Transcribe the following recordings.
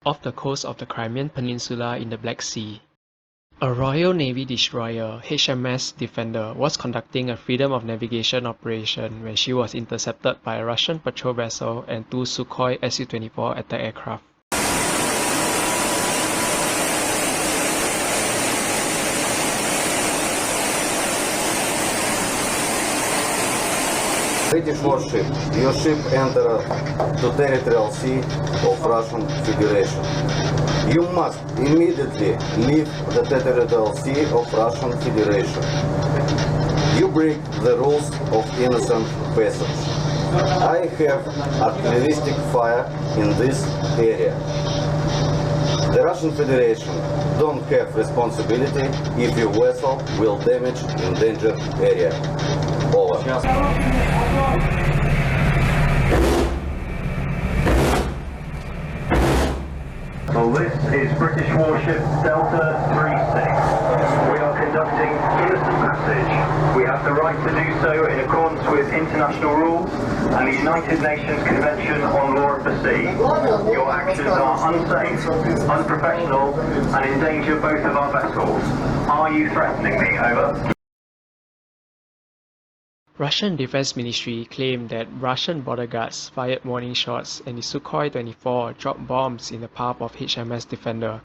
off the coast of the Crimean Peninsula in the Black Sea. A Royal Navy destroyer, HMS Defender, was conducting a freedom of navigation operation when she was intercepted by a Russian patrol vessel and two Sukhoi Su-24 attack aircraft. British warship, your ship entered the territorial sea of Russian Federation. You must immediately leave the territorial sea of Russian Federation. You break the rules of innocent passage. I have artilleristic fire in this area. The Russian Federation don't have responsibility if your vessel will damage endangered area. Over. So this is British warship Delta 36. We are conducting innocent passage. We have the right to do so in accordance with international rules and the United Nations Convention on Law of the Sea. Your actions are unsafe, unprofessional and endanger both of our vessels. Are you threatening me? Over. Russian Defense Ministry claimed that Russian border guards fired warning shots and the Sukhoi 24 dropped bombs in the path of HMS Defender.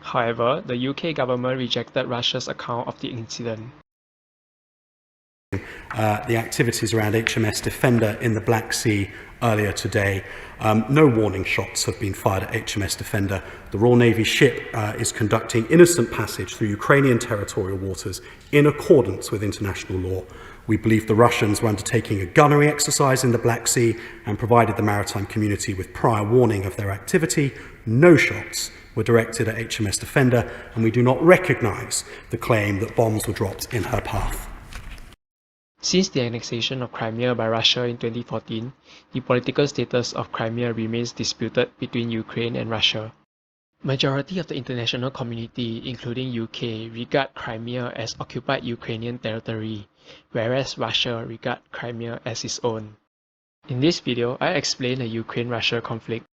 However, the UK government rejected Russia's account of the incident. The activities around HMS Defender in the Black Sea earlier today. No warning shots have been fired at HMS Defender. The Royal Navy ship is conducting innocent passage through Ukrainian territorial waters in accordance with international law. We believe the Russians were undertaking a gunnery exercise in the Black Sea and provided the maritime community with prior warning of their activity. No shots were directed at HMS Defender, and we do not recognise the claim that bombs were dropped in her path. Since the annexation of Crimea by Russia in 2014, the political status of Crimea remains disputed between Ukraine and Russia. Majority of the international community, including UK, regard Crimea as occupied Ukrainian territory, whereas Russia regard Crimea as its own. In this video, I explain the Ukraine-Russia conflict.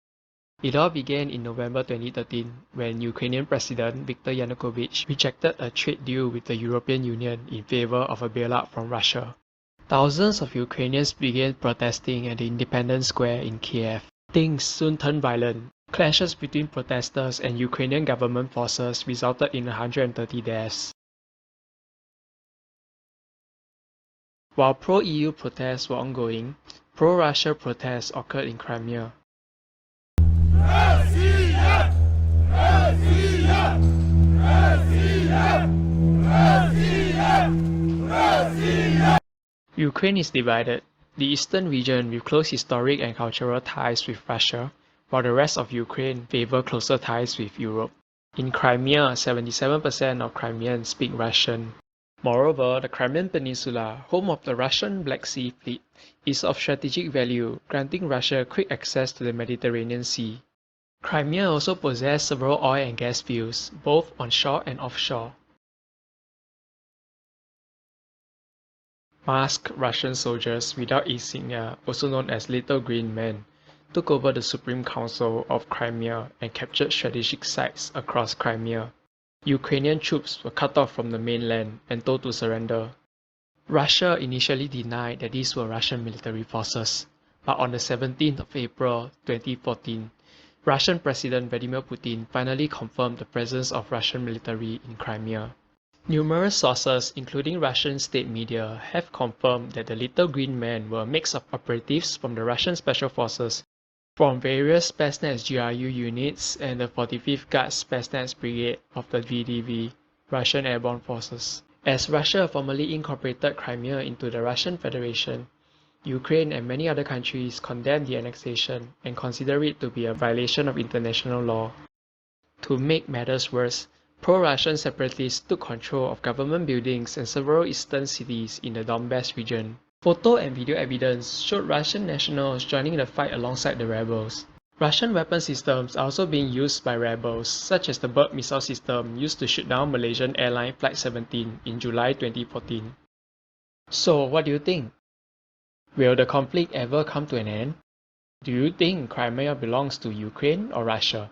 It all began in November 2013 when Ukrainian President Viktor Yanukovych rejected a trade deal with the European Union in favor of a bailout from Russia. Thousands of Ukrainians began protesting at the Independence Square in Kiev. Things soon turned violent. Clashes between protesters and Ukrainian government forces resulted in 130 deaths. While pro-EU protests were ongoing, pro-Russia protests occurred in Crimea. Россия! Россия! Россия! Россия! Россия! Ukraine is divided. The eastern region with close historic and cultural ties with Russia, while the rest of Ukraine favor closer ties with Europe. In Crimea, 77% of Crimeans speak Russian. Moreover, the Crimean Peninsula, home of the Russian Black Sea Fleet, is of strategic value, granting Russia quick access to the Mediterranean Sea. Crimea also possesses several oil and gas fields, both onshore and offshore. Masked Russian soldiers without insignia, also known as Little Green Men, took over the Supreme Council of Crimea and captured strategic sites across Crimea. Ukrainian troops were cut off from the mainland and told to surrender. Russia initially denied that these were Russian military forces, but on the 17th of April 2014, Russian President Vladimir Putin finally confirmed the presence of Russian military in Crimea. Numerous sources, including Russian state media, have confirmed that the Little Green Men were a mix of operatives from the Russian Special Forces, from various Spetsnaz GRU units and the 45th Guards Spetsnaz Brigade of the VDV, Russian Airborne Forces. As Russia formally incorporated Crimea into the Russian Federation, Ukraine and many other countries condemned the annexation and consider it to be a violation of international law. To make matters worse, pro-Russian separatists took control of government buildings and several eastern cities in the Donbass region. Photo and video evidence showed Russian nationals joining the fight alongside the rebels. Russian weapon systems are also being used by rebels, such as the Berg missile system used to shoot down Malaysian airline Flight 17 in July 2014. So, what do you think? Will the conflict ever come to an end? Do you think Crimea belongs to Ukraine or Russia?